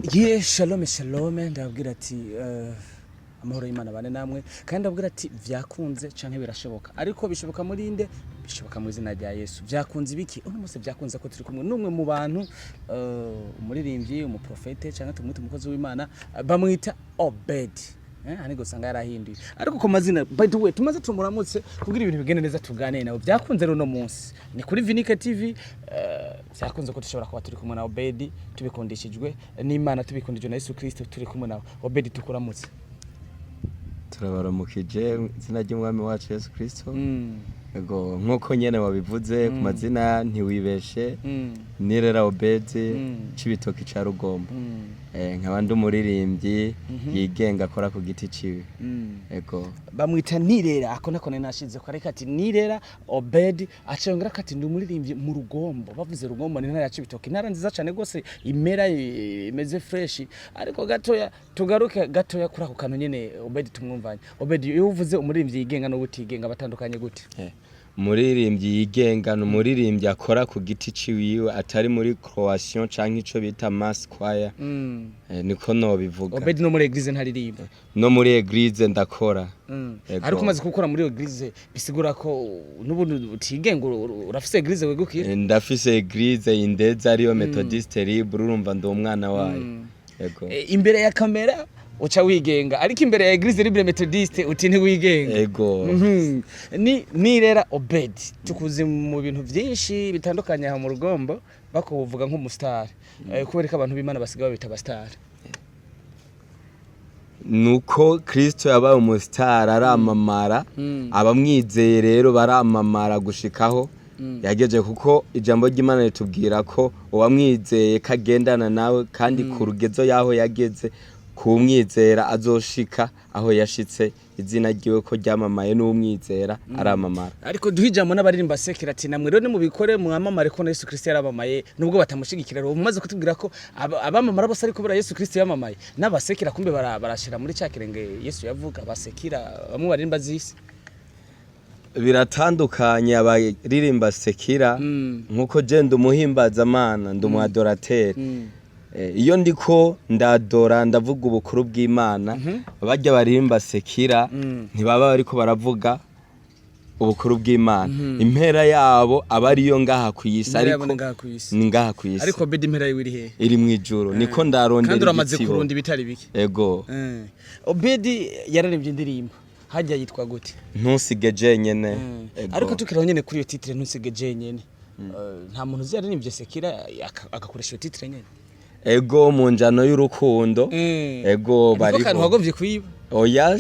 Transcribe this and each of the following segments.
Ye shalom shalom ndabwira ati amahoro y'Imana bane namwe kandi ndabwira ati vyakunze canke birashoboka ariko bishoboka muri nde bishoboka mu izina rya Yesu vyakunze ibiki uno muse vyakunze ko turi kumwe numwe mu bantu umuririmbyi umuprofete canke tumwite umukozi w'Imana bamwita Obed hani gusanga yarahinduye ariko ko mazina by the way tumaze tumuramutse kugira ibintu bigende neza tugane nabo vyakunze rero no munsi ni kuri Vinike TV vyakunze ko dushobora kuba turi kumwe na Obed tubikundishijwe n'Imana tubikundijwe na Yesu Kristo turi kumwe nawe Obed tukuramutse turabaramukije izina ry'umwami wacu Yesu Kristo ego nkuko nyene wabivuze ku mazina ntiwibeshe nirera Obed cibitoki ca Rugombo nkabandi umuririmbyi yigenga akora ku giti ciwe ego bamwita nirera ako nako nashize ko ariko ati nirera Obed acengera kati ndi umuririmbyi mu Rugombo bavuze Rugombo ni ntara ya Cibitoki ntara nziza cyane gose imera imeze fresh ariko gatoya tugaruke gatoya kuri ako kantu nyene Obed tumwumvanye Obed iyo uvuze umuririmbyi yigenga no gutigenga batandukanye gute umuririmbyi yigenga no umuririmbyi akora ku giti ciwe atari muri Croation canke ico bita mass choir niko no bivuga Obed no muri eglise ntaririmba no muri eglise ndakora ariko umaze gukora muri eglise bisigura ko n'ubundi utigenga urafise eglise wegukira ndafise eglise indeza ariyo Methodiste libre urumva ndo umwana wayo ego imbere ya kamera uca wigenga ariko imbere ya Eglise Libre Methodiste uti ntiwigenga ego nirera Obed tukuzi mu bintu byinshi bitandukanye ha mu Rugombo bakuvuga nk'umustar kubereka abantu b'Imana basiga babita abastar nuko Kristo yabaye umustar aramamara abamwizeye rero baramamara gushikaho yageje kuko ijambo ry'Imana ritubwira ko uwamwizeye kagendana nawe kandi ku rugezo yaho yageze kumwizera azoshika aho yashitse izina ryiwe ko ryamamaye n'umwizera aramamara ariko duhijamo n'abaririmba sekera ati namwe rero nimubikore mwamamare ko Yesu Kristo yarabamaye nubwo batamushigikira rero umaze kutubwira ko abamamara bose ariko bara Yesu Kristo yamamaye n'abasekera kumbe barashira muri cyakirenge Yesu yavuga basekira bamwe baririmba zisi biratandukanye abaririmba sekira nkuko je ndumuhimbaza Imana ndumuadorateur iyo ndiko ndadora ndavuga ubukuru bw'Imana bajya baririmba sekira ntibaba bariko baravuga ubukuru bw'Imana impera yabo abariyo ngaha kuyisa ariko ni ngaha kuyisa ariko Obed impera yiri he iri mwijuru niko ndarondera kandi uramaze kurundi bitari biki ego Obed yararembye indirimbo hajya yitwa gute ntusige jenyene ariko tukiraho nyene kuri iyo titre ntusige jenyene nta muntu uzaririmbye sekira agakoresha iyo titre nyene ego mu njano y'urukundo ego bari ko kantu wagovye kwiba oya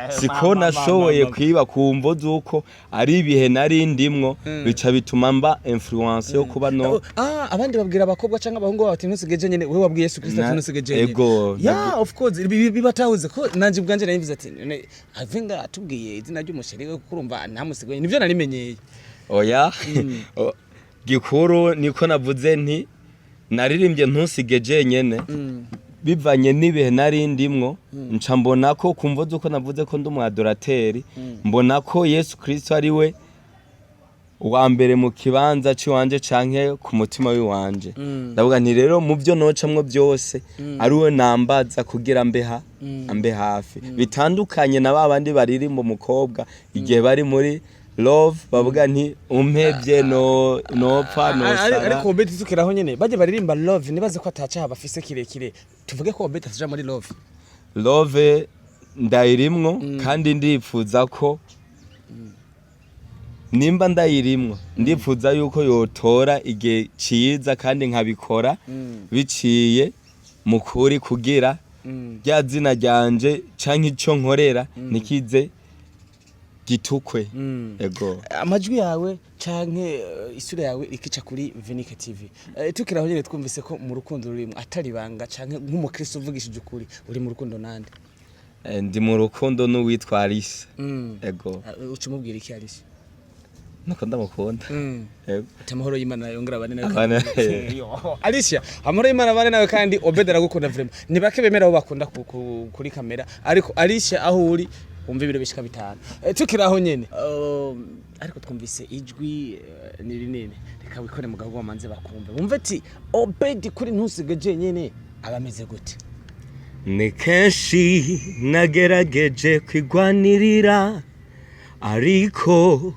siko nashoboye kwiba kumvo zuko ari ibihe nari ndimwo bica bituma mba influence yo kuba no abandi babwira abakobwa canke abahungu bati ntusigeje nyene wewe wabwiye Yesu Kristo ntusigeje nyene ego of course bibatahuze ko nanje bwanje nayivuze ati avenga atubwiye izina ry'umusheri we kurumva ntamusigaye nivyo narimenyeye oya gikuru niko navuze nti naririmbye ntusige jenyene bivanye n'ibihe nari ndimwo nca mbona ko kumvo zuko navuze ko ndi umuadorateri mbona ko Yesu Kristo ari we wa mbere mu kibanza ciwanje canke ku mutima wiwanje ndavuga nti rero mu byo nocamwo byose ari we nambaza kugira ambe hafi bitandukanye na babandi baririmba umukobwa igihe bari muri love bavuga nti umpevye nopfa nosara ariko Obed tukiraho nyene baje baririmba love nibaze ko ataca bafise kirekire tuvuge ko Obed ataja muri love ndayirimwo kandi ndifuza ko nimba ndayirimwo ndifuza yuko yotora igihe ciza kandi nkabikora biciye mu kuri kugira rya zina ryanje canke ico nkorera nikize gitukwe ego amajwi yawe canke isura yawe ikica kuri Vinike TV tukiraho nyene twumvise ko mu rukundo rurimo atari banga canke nk'umukristo uvugishije ukuri uri mu rukundo nande ndi mu rukundo n'uwitwa Alice ego ucumubwira iki Alice nuko ndamukunda ego amahoro y'Imana yongera bane nawe Alicia amahoro y'Imana bane nawe kandi Obed aragukunda vraiment ni bake bemera abo bakunda kuri kamera ariko Alicia aho uri umva ibiro bishika bitanu tukiraho nyene ariko twumvise ijwi ni rinini reka wikore mugabo wamanze bakumva umva ati Obed kuri ntusigaje nyene abameze gute? ni kenshi nagerageje kwigwanirira ariko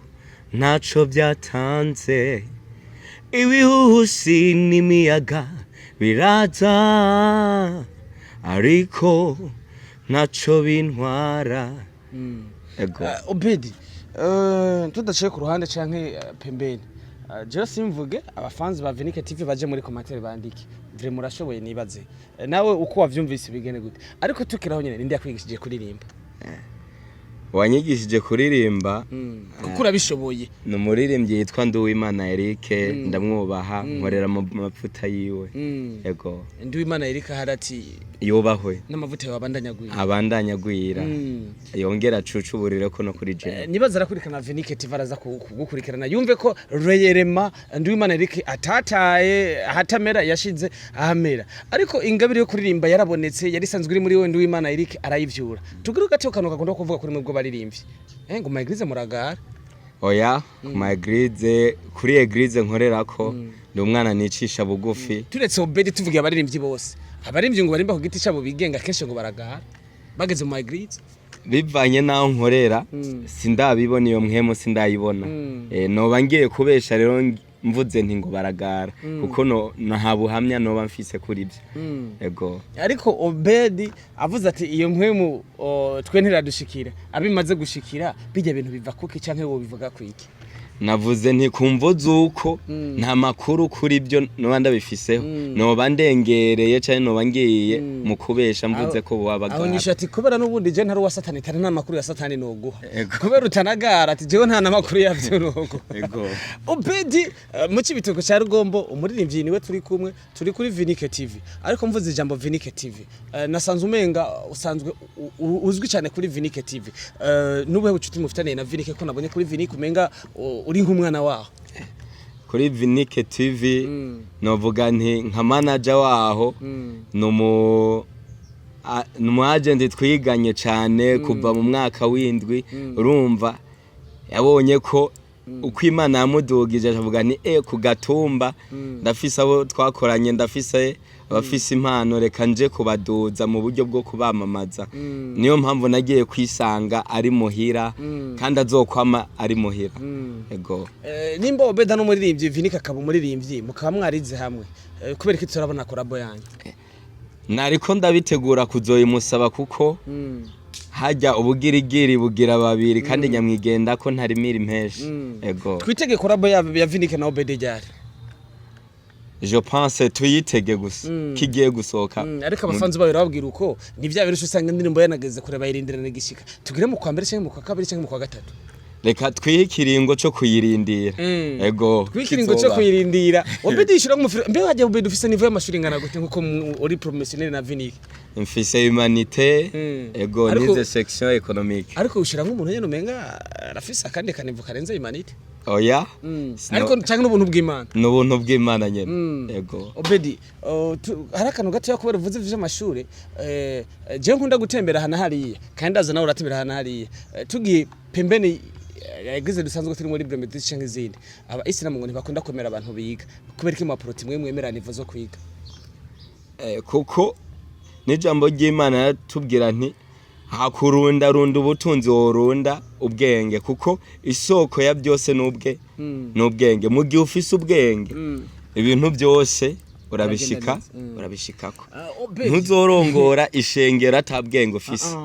ntaco byatanze, ibihuhusi n'imiyaga biraza ariko ntaco bintwara. Ego. Obedi, tudaciye ku ruhande canke pembeni, jewe simvuge abafanzi ba Vinique TV baje muri commentaire bandike vraiment urashoboye nibaze nawe uko wavyumvise bigene gute, ariko tukiraho nyene ninde yakwigishije kuririmba? Wanyigishije kuririmba kuko urabishoboye. ni umuririmbyi yitwa Nduwimana Eric, ndamwubaha, nkorera mu mavuta yiwe. Ego. Nduwimana Eric harati yubahwe n'amavuta yawe abandanya gwira, yongera cucuburire ko no kuri je. Nibaza arakurikirana Vinique TV araza kugukurikirana yumve ko reyerema Nduwimana Eric atataye hatamera yashize ahamera, ariko ingabire yo kuririmba yarabonetse, yari sanzwe iri muri we Nduwimana Eric arayivyura. Tugira gato kanuka gakunda kuvuga kuri mwebwe baririmbyi ngo my eglise muragara. Oya, my eglise kuri eglise nkorerako ndi umwana nicisha bugufi. Turetse Obedi tuvugiye abaririmbyi bose, abaririmbyi ngo barimba ku giti cyabo bigenga kenshi ngo baragara bageze mu my eglise bivanye naho nkorera. Sindabibona iyo mpemu, sindayibona. Noba ngiye kubesha rero mvuze nti ngo baragara kuko nta buhamya noba mfise kuri byo. Ego. Ariko Obedi avuze ati iyo mpemu twe ntiradushikira, abimaze gushikira bijya bintu biva kuki canke wo bivuga kwiki? Navuze nti kumvuze uko nta makuru kuri byo noba ndabifiseho, noba ndengereye cyane noba ngiye mu kubesha mvuze ko bwabagara. Aho nyisha ati kubera n'ubundi je ntari wa satani, tari nta makuru ya satani noguha kubera utanagara ati jewe nta namakuru yavyo nogo. Ego. Obedi mu Cibitoke cya Rugombo umuririmbyi niwe turi kumwe, turi kuri Vinique TV, ariko mvuze ijambo Vinique TV nasanzwe umenga usanzwe uzwi cyane kuri Vinique TV. Nubuhe bucuti mufitaniye na Vinique ko nabonye kuri Vinique umenga uri nk'umwana waho? Kuri Vinique TV novuga nti nka manager waho numu agent twiganye cyane kuva mu mwaka w'indwi. Urumva yabonye ko uko Imana yamudugije avuga ni ku gatumba ndafise abo twakoranye, ndafise abafise impano, reka nje kubaduza mu buryo bwo kubamamaza. Niyo mpamvu nagiye kwisanga ari muhira kandi azokwama ari muhira. Ego. Nimba Obeda no muririmbyi Vinique akaba umuririmbyi mukaba mwarize hamwe, kubera ko turabona korabo yanyu. Nariko ndabitegura kuzoyimusaba kuko hajya ubugirigiri bugira babiri kandi nyamwigenda ko ntarimira impeshi. Ego. Twitege korabo ya Vinique na Obedi ryari? Je pense tuyitege gusa kigiye gusoka. Ariko abafanzi bawe babwira uko ni bya birusho usanga indirimbo yanageze kure bayirindirana gishika. Tugire mu kwa mbere cyangwa mu kwa kabiri cyangwa mu kwa gatatu. Reka twihikiringo cyo kuyirindira. Ego. Twihikiringo cyo kuyirindira. Obedi yishura nk'umufiri. Mbe waje Obedi ufise niveau y'amashuri ngana gute nkuko uri professionnel na Vinique? Mfise humanité. Ego nize section économique. Ariko ushira nk'umuntu nyene umenga arafise akandi kanivu karenze humanité. Oya. Ariko cyangwa n'ubuntu bw'Imana. N'ubuntu bw'Imana nyene. Ego. Obedi harakano gato yakubera uvuze vy'amashuri je nkunda gutembera hana hariya kandi aza nawe uratembera hana hariya tugiye pembeni yagize dusanzwe turi muri Bremedi cyangwa izindi aba Islam ngo ntibakunda komera abantu biga kubera ko amaproti mwe mwemerana nivo zo kwiga. Kuko n'ijambo ry'Imana yatubwira nti hakurunda ubutunzi worunda ubwenge, kuko isoko ya byose n'ubwenge. Mu gihe ufise ubwenge ibintu byose urabishikako. Ntuzorongora ishengera atabwenge ufise.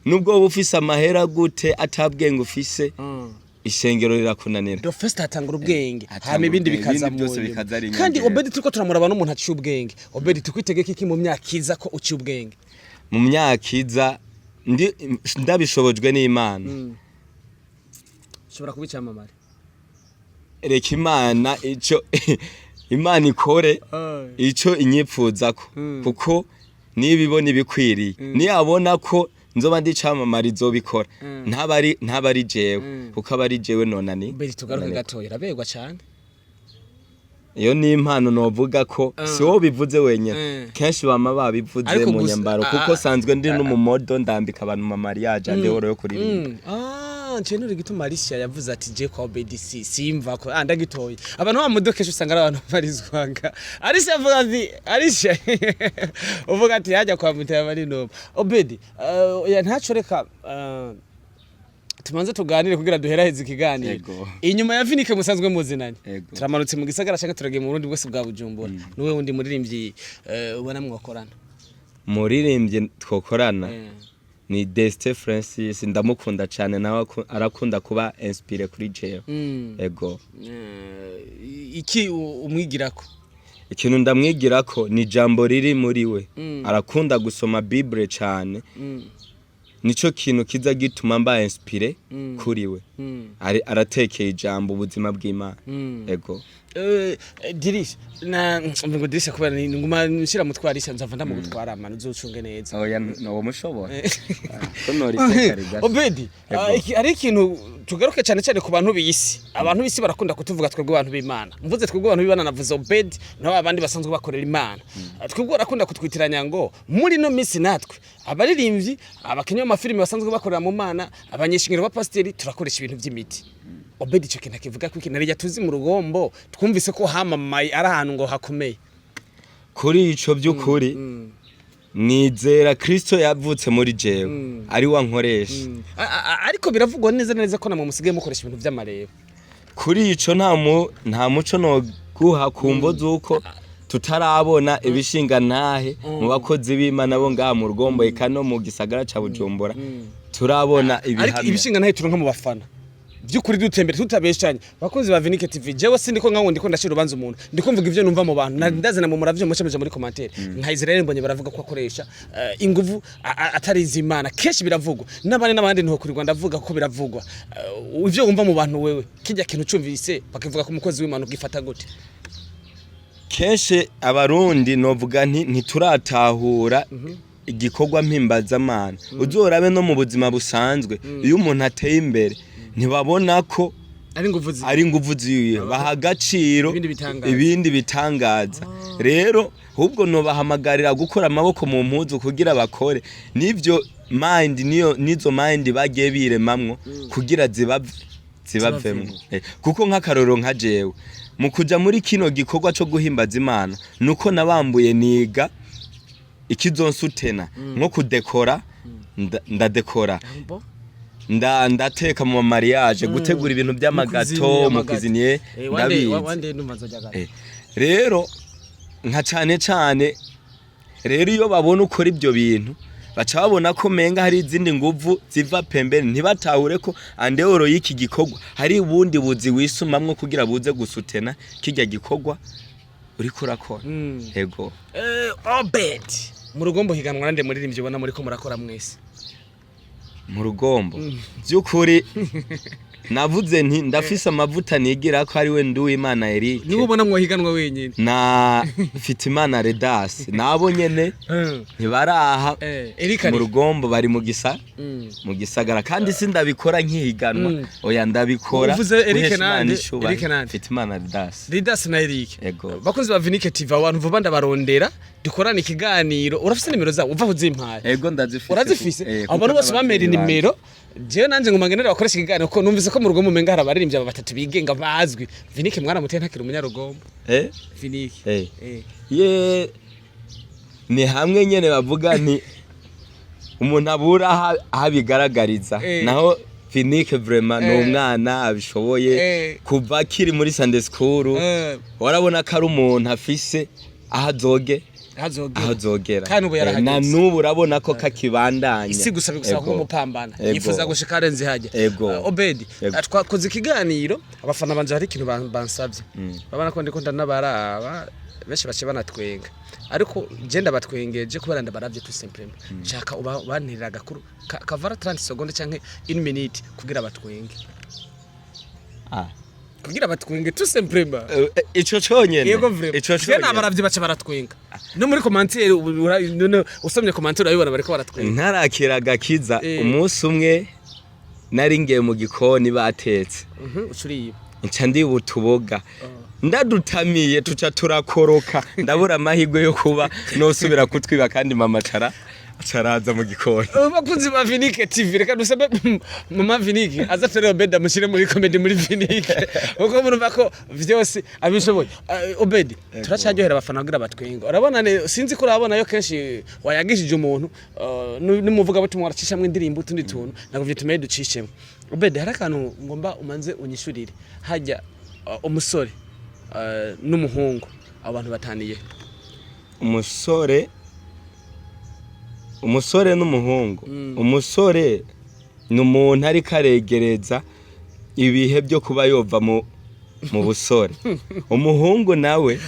Nubwo ufise amahera gute atabwenge ufise ishengero rirakunanira. Do first atangura ubwenge hama ibindi bikaza mu kandi Obedi turiko turamuraba n'umuntu aciye ubwenge. Obedi tukwitegeka iki mu myaka iza ko uciye ubwenge? Mu myaka iza ndabishobojwe n'Imana. Shobora kubicamamara. Reka Imana ico Imana ikore ico inyipfuzako kuko nibibona ibikwiriye niyabona ko nzoba ndicamamara izobikora ntabari jewe kuko abari jewe nonani. Obedi tugaruke gato irabegwa cyane. Iyo ni impano novuga ko si wo bivuze wenyene kenshi bama babivuze mu nyambaro kuko sanzwe ndi no mu modo ndambika abantu mu mariage andehoro yo kuririmba. ncenura igituma Alicia yavuze ati je kwa BDC simva ko ndagitoye abantu bamudokesha usanga ari abantu barizwanga Alicia avuga ati Alicia uvuga ati hajya kwa mutaya bari no Obedi ntaco reka tumanze tuganire kugira duheraheze ikiganiro inyuma ya Vinike musanzwe muzinanye turamanutse mu gisagara cyangwa turagiye mu Burundi bwose bwa Bujumbura niwe wundi muririmbyi ubona mwakorana muririmbyi twokorana ni Deste Francis ndamukunda cyane nawe arakunda kuba inspire kuri jewe ego iki umwigirako ikintu ndamwigirako ni jambo riri muri we arakunda gusoma Bible cyane nico kintu kiza gituma mba inspire kuri we aratekeye ijambo ubuzima bw'Imana ego Dirisha na ngo Dirisha kubera ni nguma nshira mutwarisha nzava ndamugutwara amana uzocunge neza oya no mushobora ko nori tekariga Obedi ari ikintu tugaruke cyane cyane ku bantu b'isi abantu b'isi barakunda kutuvuga twebwe abantu b'Imana mvuze twebwe abantu b'Imana navuze Obedi naho abandi basanzwe bakorera Imana twebwe barakunda kutwitiranya ngo muri no misi natwe abaririmbyi abakinyi b'amafilime basanzwe bakorera mu Mana abanyeshingiro ba pasiteri turakoresha ibintu by'imiti Obedi cyo kintu kivuga ko ikintu ari tuzi mu rugombo twumvise ko hamamaye ari ahantu ngo hakomeye kuri ico by'ukuri nizera Kristo yavutse muri jewe ari wankoresha ariko biravugwa neza neza ko namwe musigaye mukoresha ibintu by'amareba kuri ico nta muco no guha kumbo zuko tutarabona ibishinga ntahe mu bakozi b'Imana bo ngaha mu rugombo ikano mu gisagara ca Bujumbura turabona ibihamya ariko ibishinga ntahe turonka mu bafana byukuri dutembere tutabeshanye bakozi ba Vinike TV jewe sindiko nkawo ndiko ndashira ubanza umuntu ndikumvuga ivyo numva mu bantu ndazana mu muravyo mucemeje muri commentaire nka Israel mbonye baravuga ko akoresha inguvu atari izimana keshi biravugwa n'abandi nto kuri Rwanda ndavuga ko biravugwa ivyo wumva mu bantu wewe kijya kintu cumvise bakivuga ko umukozi w'Imana ugifata gute kenshi abarundi novuga ntituratahura igikorwa mpimbazamana uzorabe no mu buzima busanzwe iyo umuntu ateye imbere ntibabona ko ari inguvu ziwe baha agaciro ibindi bitangaza rero ahubwo nobahamagarira gukora amaboko mu mpuzu kugira bakore nivyo mind nizo mind bagiye biremamwo kugira zibavemwo kuko nk'akaroro nka jewe mu kuja muri kino gikorwa cyo guhimbaza Imana nuko nabambuye niga ikizonsutena nko kudekora ndadekora ndateka mu mariage gutegura ibintu by'amagato mu kiziniye ndabizi rero nka cyane rero iyo babona ukora ibyo bintu baca babona ko menga hari izindi nguvu ziva pembeni ntibatahure ko andeoro y'iki gikorwa hari ubundi buzi wisumamwe kugira buze gusutena kijya gikorwa uri kurakora yego Obedi mu rugombo higanwa nande muririmbyi ubona muri ko murakora mwese mu rugombo byukuri navuze nti ndafise amavuta nigira ko ari we Nduwimana Eric niwe ubona mwohiganwa wenyine na Fitimana Redas nabo nyene ntibaraha mu rugombo bari mu gisagara kandi sindabikora nkihiganwa oya ndabikora uvuze Eric nande Fitimana Redas na Eric bakozi ba Vinike TV abantu vuba ndabarondera dukorana ikiganiro urafise nimero zabo uva uzimpaye ego ndazifise urazifise abantu bose bamera nimero jewe nanje ngumangenera bakoresha ikiganiro ko numvise ko mu rugombo menga hari abaririmbyi aba batatu bigenga bazwi Vinike mwana muteye ntakiri umunyarugombo Vinike ye ni hamwe nyene bavuga nti umuntu abura abigaragariza naho Vinike vraiment no umwana abishoboye kuva kiri muri Sunday school warabona ko ari umuntu afise ahazogera kandi ubu yarahageze na nubu urabona ko kakibandanya isi gusa nk'umupambana yifuza gushika arenze hajya Obedi twakoze ikiganiro abafana banje hari ikintu bansabye babana ko ndiko ndanabaraba benshi bace banatwenga ariko je ndabatwengeje kubera ndabaravye tout simplement nshaka ubantirira gakuru kavara 30 secondes canke 1 minute kugira batwenge kugira batwenge tout simplement ico conyene ico conyene nabaravye baca baratwenga no muri commentaire usomye commentaire urabibona bariko baratwenga ntarakira gakiza umunsi umwe nari ngiye mu gikoni batetse ucuriye nca ndibutuboga ndadutamiye tuca turakoroka ndabura amahirwe yo kuba nosubira kutwiba kandi mama cara acaraza mu gikoni. Bakunzi ba Vinike TV reka dusabe mama Vinike aza tere Obedi amushyire muri comedy muri Vinike uko murumva ko vyose abishoboye. Obedi turacyajohera abafana kugira batwenga urabona sinzi ko urabona yo kenshi wayagishije umuntu nimuvuga bati mwaracishamwe indirimbo utundi tuntu naguvye tumeye ducishemwe. Obedi hari akantu ngomba umanze unyishurire hajya umusore n'umuhungu abantu bataniye. Umusore n'umuhungu. Umusore ni umuntu ari karegereza ibihe byo kuba yova mu busore. Umuhungu nawe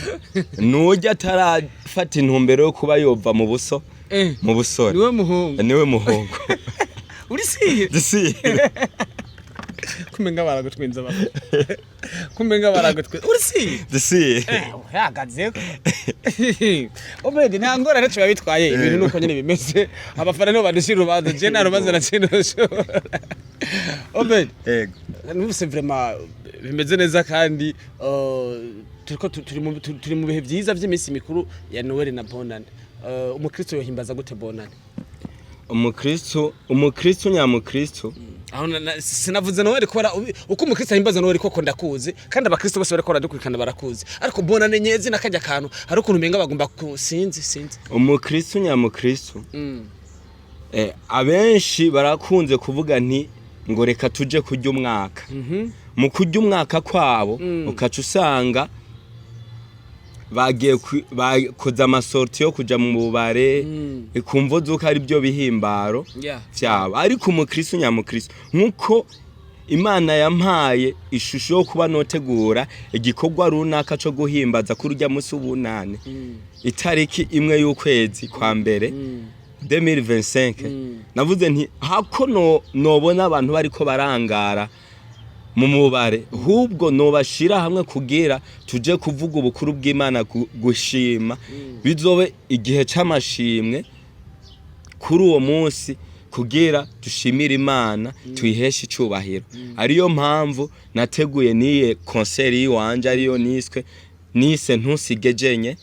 nujya atarafata intumbero yo kuba yova mu busore. Niwe muhungu. Uri siye? Disiye. Kumenga baragutwinza baba. Kumenga baragutwinza. Uri siye? Disiye. Yagazeko. Obedi ntangora rero babitwaye ibintu nuko nyene bimeze. Abafana no badushira urubanza je na rubanza na kino sho. Obedi. Yego. Nubuse vraiment bimeze neza kandi turi mu bihe byiza by'iminsi mikuru ya Noel na Bonane. Umukristo yohimbaza gute Bonane? Umukristo nyamukristo. Aho sinavuze Noel ko uko umukristo ahimbaza Noel koko ndakuze kandi abakristo bose bariko baradukurikana barakuze ariko Bonane nyezi nakajya kantu hari ukuntu menga bagomba sinzi. Umukristo nyamukristo. Abenshi barakunze kuvuga nti ngo reka tuje kurya umwaka. Mu kurya umwaka kwabo ukaca usanga bagiye koza amasorti yo kuja mu bubare ikumvo zuko ari byo bihimbaro vyabo ariko umukristo nyamukristo nkuko Imana yampaye ishusho yo kuba notegura igikorwa runaka cyo guhimbaza kurya musi ubunane itariki imwe y'ukwezi kwa mbere 2025 navuze nti hako nobona abantu bariko barangara mu mubare hubwo nobashira hamwe kugira tuje kuvuga ubukuru bw'Imana gushima bizobe igihe c'amashimwe kuri uwo munsi kugira dushimira Imana tuyiheshe icubahiro. Ariyo mpamvu nateguye niye concert yiwanje ariyo nise ntusigejenye.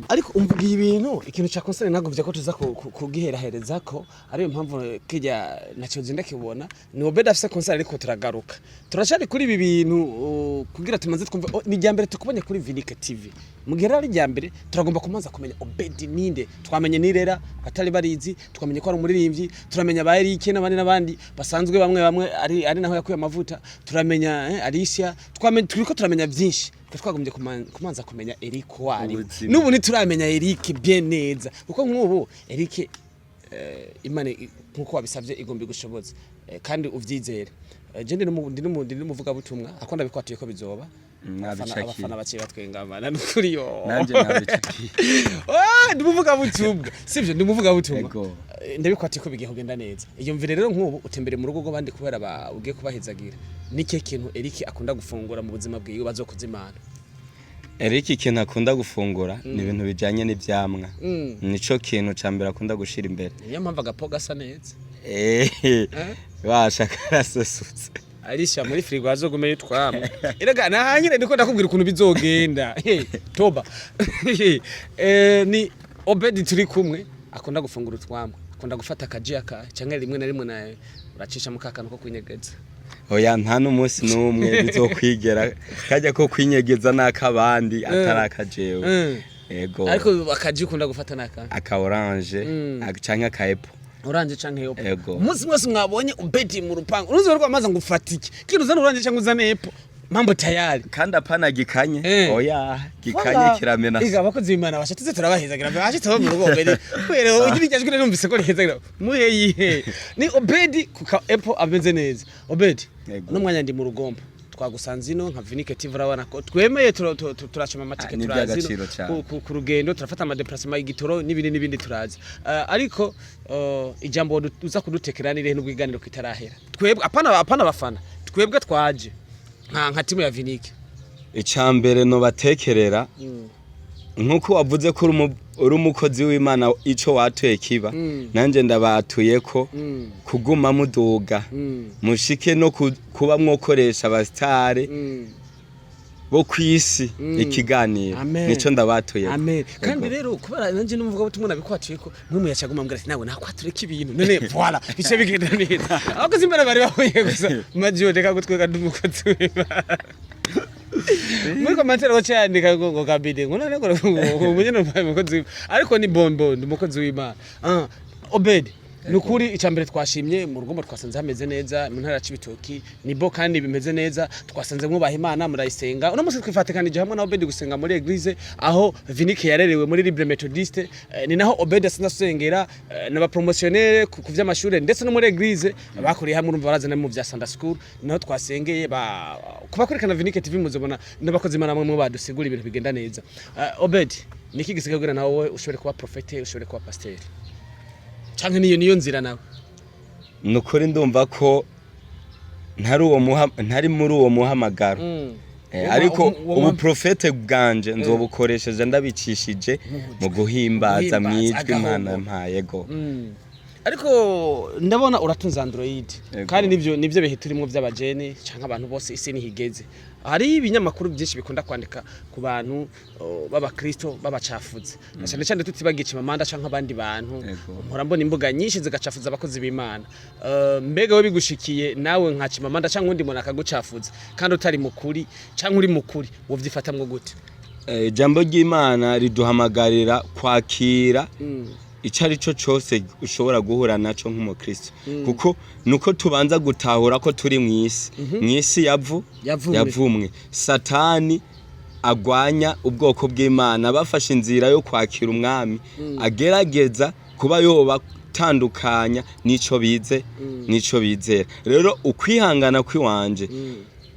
Ariko umvugiye ibintu ikintu ca concert naguvye ko tuza kugiherahereza ko ariyo mpamvu kijya naco zinda kibona ni Obedi afise concert ariko turagaruka turashari kuri ibi bintu kugira tumaze twumve ni jambere tukubonye kuri Vinike TV mugihe ari jambere turagomba kumanza kumenya Obedi ninde twamenye nirera atari barizi twamenye ko ari umuririmbyi turamenya ba Eric n'abandi basanzwe bamwe ari naho yakuye amavuta turamenya Alicia turiko turamenya byinshi twagombye kumanza kumenya Eric wari nubu nituramenya Eric bien neza kuko nk'ubu Eric Imana nkuko wabisavye igombi gushoboza kandi uvyizere je ndi n'umuvuga butumwa akonda bikwatiye ko bizoba abafana baciye batwengamana n'ukuri yo nanje nabicakiye ndimuvuga butumwa sivyo ndimuvuga butumwa ndabikwatiye ko bigiye kugenda neza iyo mvire rero nk'ubu utembere mu rugo rw'abandi kubera ugiye kubahezagira nike kintu Eric akunda gufungura mu buzima bwiwe bazokoza Imana. Eric ikintu akunda gufungura ni ibintu bijanye n'ivyamwa nico kintu cambere akunda gushira imbere niyo mpamvu agapo gasa neza basha karasosutse Alicia muri frigo azogume yitwama erega nahanyire ndiko ndakubwira ukuntu bizogenda toba ni Obedi turi kumwe akunda gufungura utwamwa akunda gufata akajiya cyangwa rimwe na rimwe na uracisha mu kakano ko kwinyegeza. Oya nta n'umunsi n'umwe bizokwigera kajya ko kwinyegeza nakabandi atarakajewe. Yego ariko akaji ukunda gufata aka orange canke aka apple orange canke apple umunsi mwese mwabonye Obedi mu rupango uruzi rwo amaza ngufatike kinuzana orange canke uzane apple mambo tayari kandi apana gikanye oya gikanye kiramena iga bakoze Imana bashatize turabahezagira bashitse bo mu rugo Obedi kwere ugirigejwe numvise ko rihezagira muheyihe ni Obedi kuka apple ameze neza Obedi no mwanya ndi mu rugomba twagusanze ino nka Vinike TV urabona ko twemeye turashima amatike turazi ku rugendo turafata ama déplacement y'igitoro n'ibindi turazi ariko ijambo uza kudutekera ni rero n'ubwiganiro kitarahera twebwe apana bafana twebwe twaje nka timu ya Vinike icambere no batekerera nkuko wavuze ko uri umukozi w'Imana ico watuye kiba nanje ndabatuye ko kuguma muduga mushike no kuba mwokoresha abastare bo kwisi ikiganiro nico ndabatuye. Amen. Kandi rero kubara nanje n'umuvuga butumwa nabikwatuye ko mwe yacaguma mbwira ati nawe nakwature k'ibintu none voilà bice bigenda neza. Abakozi imbere bari bahuye gusa majiyo reka gutwega ndumukozi w'Imana. Muri komantere ko cyandika ngo kabide ngo none ngo munyene umukozi ariko ni bombo ndumukozi w'Imana. Obed nukuri icambere twashimye mu rugo twasanze hameze neza mu ntara y'Ibitoki nibo kandi bimeze neza twasanze mwubaha Imana murayisenga uno musi twifatikanije hamwe na Obed gusenga muri eglise aho Vinike yarerewe muri Libre Methodiste ni naho Obed asinasengera n'aba promotionnaire ku vy'amashure ndetse no muri eglise bakuriye hamwe urumva barazana mu vya Sunday school naho twasengeye kubakurikana Vinike TV muzobona n'abakozi Imana bamwe badusigura ibintu bigenda neza. Obed niki gisigaye kugira nawe ushobore kuba prophète ushobore kuba pasteur canke niyo nzira nawe? Nukuri ndumva ko ntari muri uwo muhamagaro. Ariko ubu profete bwanje nzobukoresheje ndabicishije mu guhimbaza mwijwi Imana mpaye go. Ariko ndabona uratunza Android kandi nivyo bihe turimo by'abajene canke abantu bose isi nihigeze. Hari ibinyamakuru byinshi bikunda kwandika ku bantu b'abakristo babacafuze. Cyane cyane tutibagiye Chimamanda canke abandi bantu. Mpora mbona imbuga nyinshi zigacafuza abakozi b'Imana. Mbega we bigushikiye nawe nka Chimamanda canke undi muntu akagucafuza kandi utari mukuri canke uri mukuri wovyifatamwe gute? Jambo ry'Imana riduhamagarira kwakira icari cyo cyose ushobora guhura naco nk'umukristo kuko nuko tubanza gutahura ko turi mwisi yavumwe satani agwanya ubwoko bw'Imana bafashe inzira yo kwakira umwami agerageza kuba yoba tandukanya nico bizera. Rero ukwihangana kwiwanje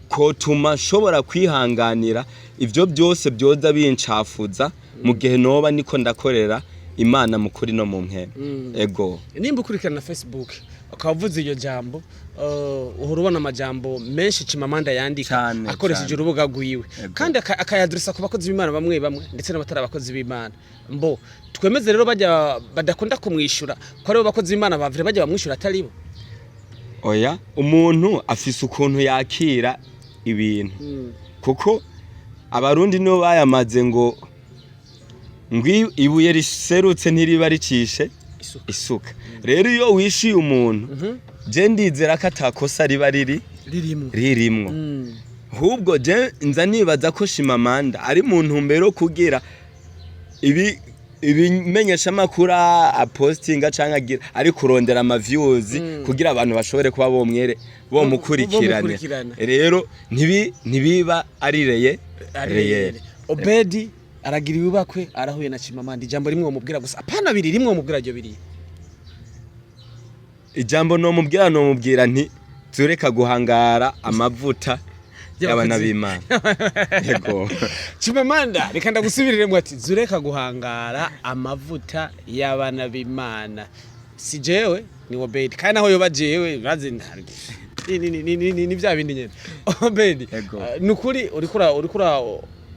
ko tuma shobora kwihanganira ivyo byose byoza bincafuza mu gihe noba niko ndakorera Imana mukuri no mu nkene. Ego nimba ukurikirana na Facebook ukavuze iyo jambo uhora ubona amajambo menshi Chimamanda yandika akoresheje urubuga rwiwe kandi akayadressa ku bakozi b'Imana bamwe ndetse n'abatari abakozi b'Imana. Mbo twemeze rero badakunda kumwishura ko rero abakozi b'Imana bavire bajya bamwishura atari bo. Oya umuntu afise ukuntu yakira ibintu kuko abarundi nibo bayamaze ngo ibuye riserutse ntiriba ricishe isuka. Rero iyo wishiye umuntu je ndizera ko atakosa riba ririmwo. Hubwo je nza nibaza ko Chimamanda ari mu ntumbero kugira ibimenyesha makuru apostinga canke agira ari kurondera ama views kugira abantu bashobore kuba bomukurikirana. Rero ntibiba ari reye. Obedi aragira ibubakwe arahuye na Chimamanda ijambo rimwe umubwira gusa apana biri rimwe umubwira ryo biri. Ijambo no mubwira nti tureka guhangara amavuta y'abana b'Imana. Yego Chimamanda reka ndagusubiriremo ati zureka guhangara amavuta y'abana b'Imana. Si jewe ni Obedi kandi aho yoba jewe bazi ntarwe ni bya bindi nyene. Obedi nukuri urikura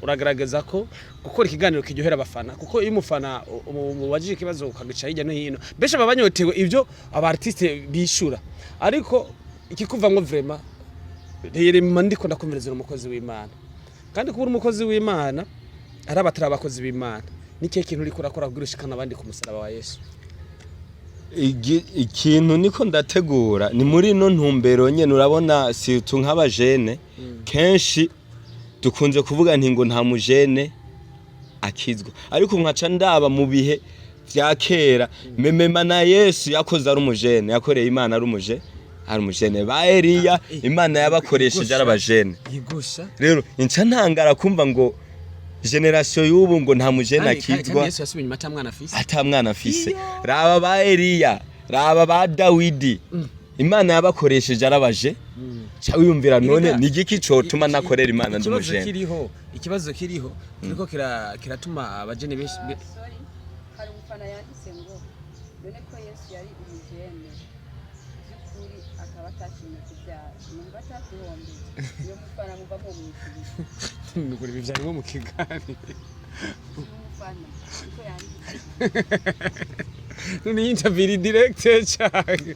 uragaragaza ko gukora ikiganiro kiryohera abafana kuko iyo umufana wajije ikibazo ukagica hirya no hino besha babanyotewe ibyo aba artiste bishura ariko ikikuva ngo vraiment rero ndiko ndakomereza umukozi w'Imana kandi kubura umukozi w'Imana arabatara abakozi b'Imana nike kintu uri kurakora kugurushikana abandi ku musaraba wa Yesu. Ikintu niko ndategura ni muri no ntumbero nyene urabona si nk'abajene kenshi dukunze kuvuga nti ngo nta mujene akizwa ariko nkaca ndaba mu bihe vya kera memema na Yesu yakoze ari umujene yakoreye Imana ari umujene ba Eliya Imana yabakoresheje arabajene rero inca ntangara kumva ngo generation y'ubu ngo nta mujene akizwa Yesu yasubiye nyuma ata mwana afise raba ba Eliya raba ba Dawidi Imana yabakoresheje arabaje cyawiyumvira none ni giki cotuma nakorera Imana ndumujene. Ikibazo kiriho niko kiratuma abajene benshi hari umufana yanditse ngo none ko Yesu yari umujene by'ukuri akaba atashimye kubyara numva atatuhombe niyo mufana muva mu mwishuri nukuri bivyari nko mu kigani umufana niko yanditse ni interview direct cyane.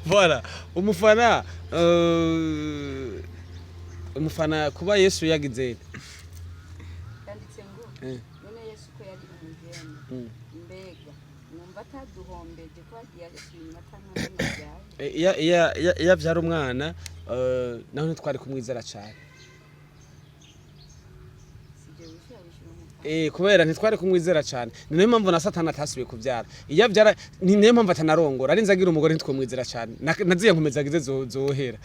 Voilà umufana umufana kuba Yesu yagize yanditse ngo none Yesu ko yari umujene mbega numva ataduhombeje ko agiye ashimira atanwa iyo abyara umwana naho ntitwari kumwizera cyane kubera ntitwari kumwizera cyane niyo mpamvu na Satani atasubiye kubyara iyo abyara niyo mpamvu atanarongora arinze agira umugore ntitwamwizera cyane naziye nkomeza agize zohera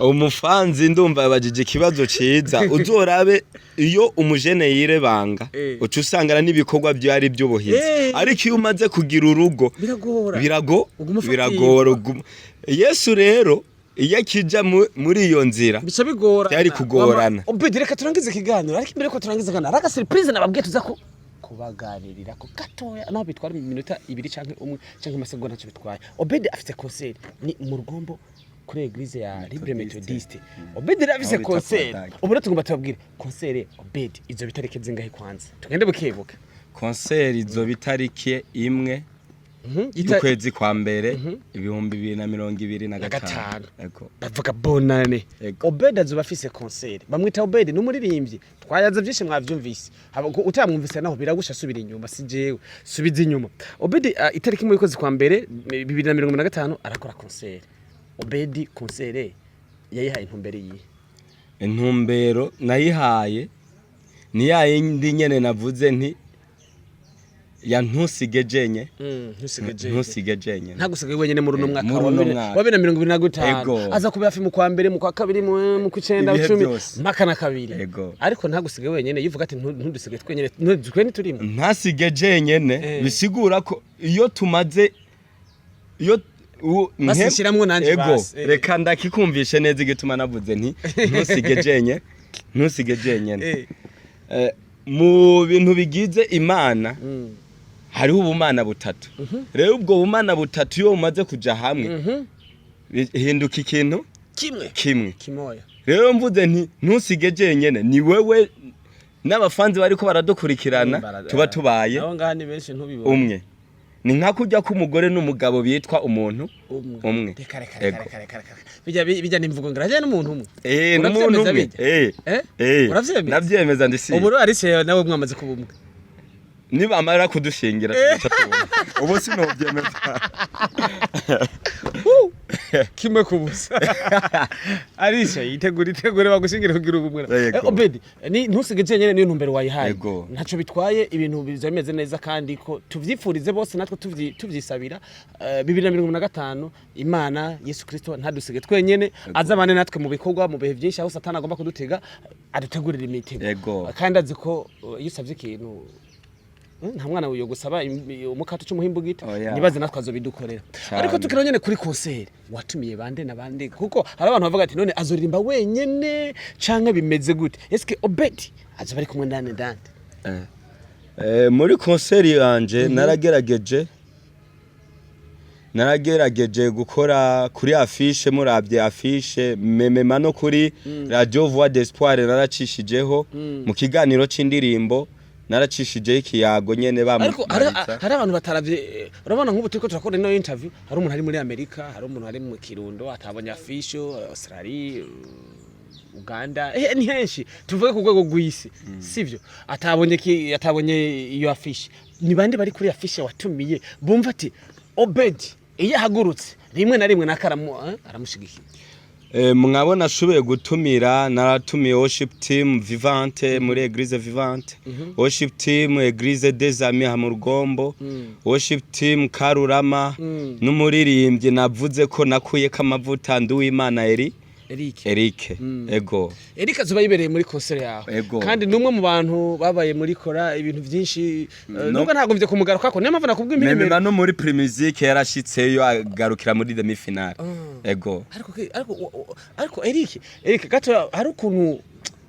umufanzi ndumva yabajije ikibazo ciza uzorabe iyo umujene yirebanga uca usangana n'ibikorwa byari by'ubuhizi ariko iyo umaze kugira urugo biragora Yesu rero iyo akija muri iyo nzira bica bigora byari kugorana obedi reka turangize ikiganiro ariko imbere ko turangize ikiganiro araka surprise nababwiye tuza kubaganirira ko gatoya naho bitwara iminota 2 canke 1 canke amasegonda cyo bitwaye obedi afite concert ni mu rugombo kuri eglise ya Libre Methodiste obedi afite concert ubura tugomba tubabwire concert obedi izo bitarike zingahe kwanza tugende bukebuka concert izo bitarike imwe ukwezi kwa mbere 2025 bavuga bonane obedi azuba afise concert bamwita obedi n'umuririmbyi twayaza byinshi mwavyumvise utamwumvise naho biragusha subira inyuma si jewe subiza inyuma obedi itariki mu kwezi kwa mbere 2025 arakora concert obedi concert yayihaye intumbero yihe intumbero nayihaye ni yindi nyene navuze nti ya ntusigejenye ntagusige wenyene muri uno mwaka wa 2025 aza kuba hafi mu kwa mbere mu kwa kabiri mu kwicenda 10 mpaka na kabiri ariko ntagusige wenyene yivuga ati ntudusige twenyene twene turimo ntasigejenyene bisigura ko iyo tumaze iyo basishiramwo nanje basi reka ndakikumvishe neza igituma navuze nti ntusigejenyene mu bintu bigize Imana hariho ubumana butatu rero ubwo bumana butatu iyo umaze kuja hamwe hinduka ikintu kimwe kimoya rero mvuze nti ntusigejenyene ni wewe n'abafanzi bariko baradukurikirana tuba tubaye naho ngani benshi ntubibona umwe ni nka kujya k'umugore n'umugabo bitwa umuntu umwe bijya nimvugo ngaraje n'umuntu umwe n'umuntu umwe uravyemeza navyemeza ndisi ubu ari se nawe mwamaze kuba umwe nibamara kudushingira ubu sinobyemeza kimwe kubusa arisha yitegure bagushingira kugira ubumwe obedi ni ntusigeje nyene niyo ntumbero wayihaye ntaco bitwaye ibintu bizameze neza kandi ko tuvyifurize bose natwe tuvyisabira 2025 Imana Yesu Kristo ntadusige twenyene azabane natwe mu bikorwa mu bihe byinshi aho Satani agomba kudutega adutegurira imitego kandi aziko yusavye ikintu nta mwana uyo gusaba umukato cy'umuhimbo gita nibaze natwe azobidukorera ariko tukira nyene kuri concert watumiye bande na bande kuko hari abantu bavuga ati none azoririmba wenyene canke bimeze gute eske obedi aje bari kumwe ndande muri concert yanje naragerageje gukora kuri affiche murabye affiche memema no kuri Radio Voix d'Espoir naracishijeho mu kiganiro c'indirimbo naracishije ikiyago nyene ariko hari abantu bataravye urabona nk'ubu turiko turakora ino interview hari umuntu ari muri Amerika hari umuntu ari mu Kirundo atabonye afisho Australia Uganda ni henshi tuvuge ku rwego rw'isi sivyo atabonye iyo afishe ni bande bari kuri afishe watumiye bumva ati obedi iyo hagurutse rimwe na rimwe nakaramu aramushigikiye mwabona ashoboye gutumira naratumiye worship team vivante muri Eglise Vivante worship team Eglise des Amis mu Rugombo worship team Karurama n'umuririmbyi navuze ko nakuye kamavuta nduwimana Eric Eric azuba yibereye muri concert yawe kandi numwe mu bantu babaye muri kora ibintu byinshi nubwo ntago mvye kumugaruka ko niyo mpamvu nakubwa impimiro no muri pre-musique yarashitseyo agarukira muri demi finale ariko Eric gato hari ukuntu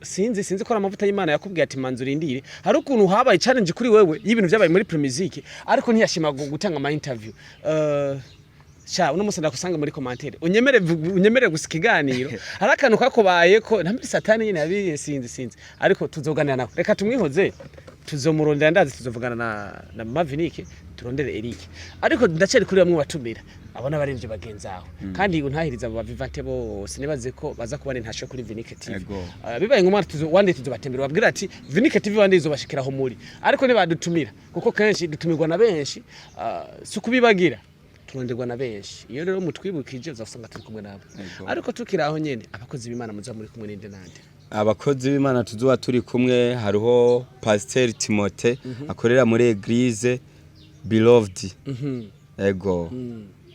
sinzi ko amavuta y'Imana yakubwiye ati manzura indire hari ukuntu habaye challenge kuri wewe y'ibintu byabaye muri pre-musique ariko ntiyashima gutanga ama interview uno musi ndakusanga muri commentaire unyemere gusikiganiro hari akantu kakubaye ko nta muri Satani nyine yabiye sinzi ariko tuzoganira nako reka tumwihoze tuzomurondera ndazi tuzovugana na Mavinike turondere Eric ariko ndacari kuri bamwe batumira abona barivye bagenzaho kandi untahiriza abo bavivante bose nibaze ko baza kubana ntasho kuri Vinike TV bibaye ngoma wande tuzobatembera babwira ati Vinike TV wande izobashikiraho muri ariko nibadutumira kuko kenshi dutumirwa na benshi sukubibagira turonderwa na benshi iyo rero mutwibukije uzasanga turi kumwe nabo ariko tukiraho nyene abakozi b'Imana muza muri kumwe n'inde nande abakozi b'Imana tuzoba turi kumwe hariho Pasteur Timothée akorera muri Eglise Beloved ego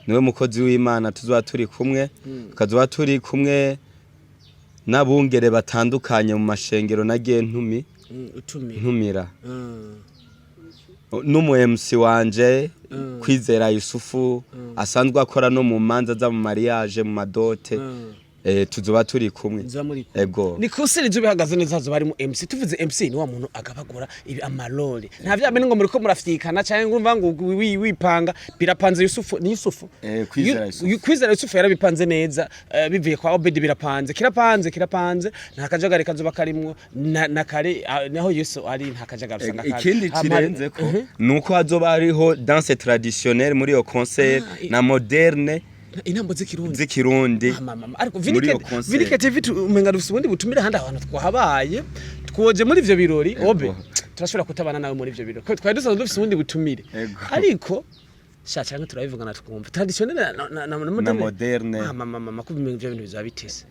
niwe mukozi w'Imana tuzoba turi kumwe kazoba turi kumwe n'abungere batandukanye mu mashengero nagiye ntumira n'umu MC wanje Kwizera Yusufu asanzwe akora no mu manza za mu mariage mu madote tuzoba turi kumwe ego ni kusiri zo bihagaze neza zo bari mu MC tuvuze MC ni wa muntu agabagura ibi amalole nta vyamene ngo muriko murafyikana cyane ngumva ngo wipanga birapanze Yusufu ni Yusufu Kwizera Yusufu yarabipanze neza bivuye kwa Obedi birapanze kirapanze nta kajagari kazoba karimwo na kare naho Yesu ari nta kajagari usanga kare ikindi kirenze ko nuko hazoba hariho danse traditionnelle muri yo concert na moderne inambo zikirundi ariko Vinike TV umenga dufite ubundi butumira handi abantu twahabaye twoje muri ivyo birori obe turashobora kutabana nawe muri ivyo birori twari dusanzwe dufite ubundi butumire ariko cyangwa turabivugana tukumva traditionnel na moderne kubimenga ivyo bintu bizaba bitese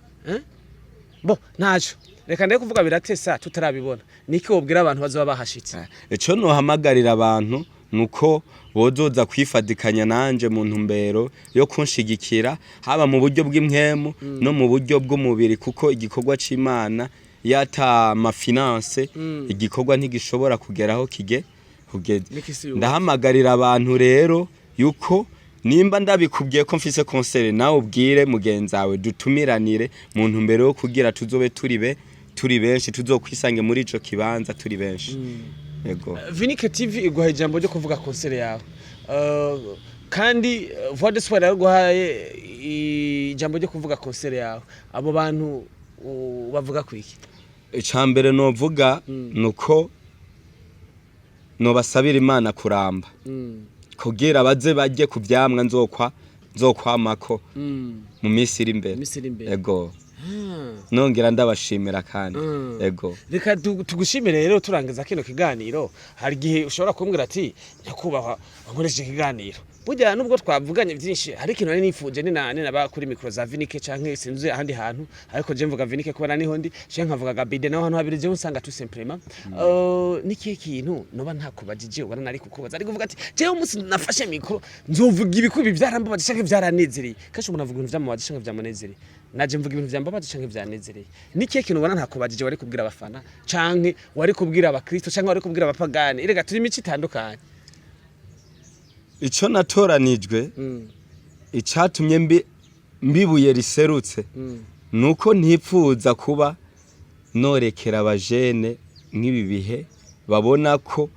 bo ntaco reka ndeke kuvuga biratesa tutarabibona niki wobwira abantu bazoba bahashitse eco no hamagarira abantu nuko bozoza kwifadikanya nanje mu ntumbero yo kunshigikira haba mu buryo bw'impwemu no mu buryo bw'umubiri kuko igikorwa c'Imana yata mafinance igikorwa ntigishobora kugeraho kugeze ndahamagarira abantu rero yuko nimba ndabikubwiye ko mfise concert nawe ubwire mugenzawe dutumiranire mu ntumbero yo kugira tuzobe turi benshi tuzokwisange muri ico kibanza turi benshi Ego. Vinike TV iguha ijambo ryo kuvuga concert yawe kandi Voix d'Espoir yaguhaye ijambo ryo kuvuga concert yawe abo bantu bavuga kwiki icambere no vuga nuko no basabira Imana kuramba kugira baze bajye kuvyamwa nzokwamako mu misiri imbere ego nongera ndabashimira kandi ego reka tugushimire rero turangiza kino kiganiro hari gihe ushobora kumbwira ati nyakubahwa wankoresheje ikiganiro burya nubwo twavuganye byinshi hari ikintu nari nifuje ni naba kuri micro za Vinike canke sinzi ahandi hantu ariko je mvuga Vinike kubera niho ndi je nkavuga Gabide naho hantu habiri je usanga tout simplement niki kintu noba ntakubajije ubona nari kukubaza ari kuvuga ati je umunsi nafashe micro nzovuga ibikubi byarambabaje canke byaranezereye kashi umuntu avuga ibintu byamabaje canke byamunezereye naje mvuga ibintu byambabaje canke byanezereye niki kintu ubona ntakubajije wari kubwira abafana canke wari kubwira abakristo canke wari kubwira abapagani erega turi imici itandukanye ico natoranijwe icatumye mbibuye riserutse nuko ntipfuza kuba norekera abajene nk'ibi bihe babona ko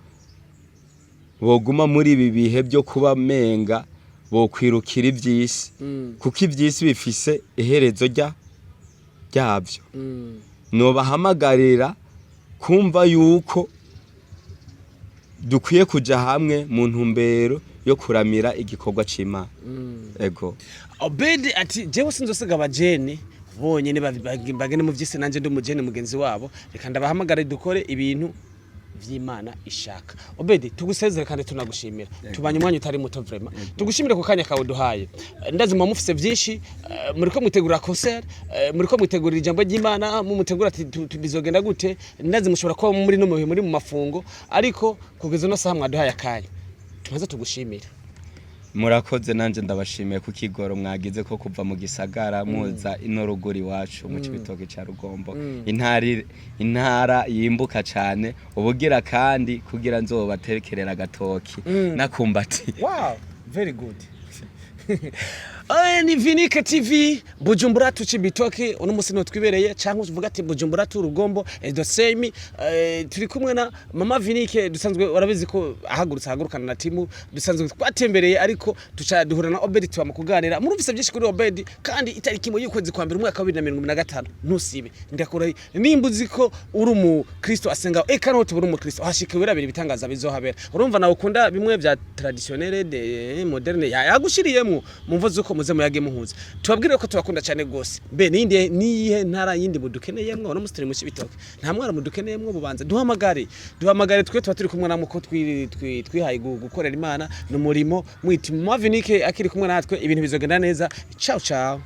boguma muri ibi bihe byo kuba menga bokwirukira ivyisi kuko ivyisi bifise iherezo ryavyo no bahamagarira kumva yuko dukwiye kuja hamwe mu ntumbero yo kuramira igikorwa c'Imana ego Obedi ati jewe sinzosiga abajene bonyene bagene mu vyise nanje ndi umujene mugenzi wabo reka ndabahamagara dukore ibintu vy'Imana ishaka Obedi tugusezere kandi tunagushimira tubanye umwanya utari muto vraiment tugushimire ku kanya kawe duhaye ndazi mu mufise vyinshi muriko mutegura concert muriko mutegura ijambo ry'Imana mu mutegura ati bizogenda gute ndazi mushobora kuba muri no muri mu mafungo ariko kugeza no saha mwaduhaye akanya tumaze tugushimira murakoze nanje ndabashimiye ku kigoro mwagize ko kuva mu gisagara muza inoruguri wacu mu kibitoke ca Rugombo intara yimbuka cyane ubugira kandi kugira nzobatekerera gatoki nakumbati wow very good ni Vinike TV Bujumbura tucibitoke uno musi no twibereye cyangwa uvuga ati Bujumbura tu Rugombo the same turi kumwe na mama Vinike dusanzwe warabizi ko ahagurukana na timu dusanzwe twatembereye ariko tuca duhura na Obedi tuba kuganira murumvise byinshi kuri Obedi kandi itariki mu y'ukwezi kwa mbere umwaka wa 2015 ntusibe ndakora nimbuzi ko uri mu Kristo asenga eka no tuburi mu Kristo hashike birabiri bitangaza bizohabera urumva nawe ukunda bimwe bya traditionnel de moderne yagushiriyemo mumvuze uko muze muyage muhuza tubabwire ko tubakunda cyane gose mbe ninde niye ntara yindi mudukeneyemwo no musteri mu Cibitoke nta mwara mudukeneyemwo bubanza duhamagare twe tuba turi kumwe namwe ko twihaye gukorera Imana no murimo mwiti Mavinike akiri kumwe natwe ibintu bizogenda neza ciao ciao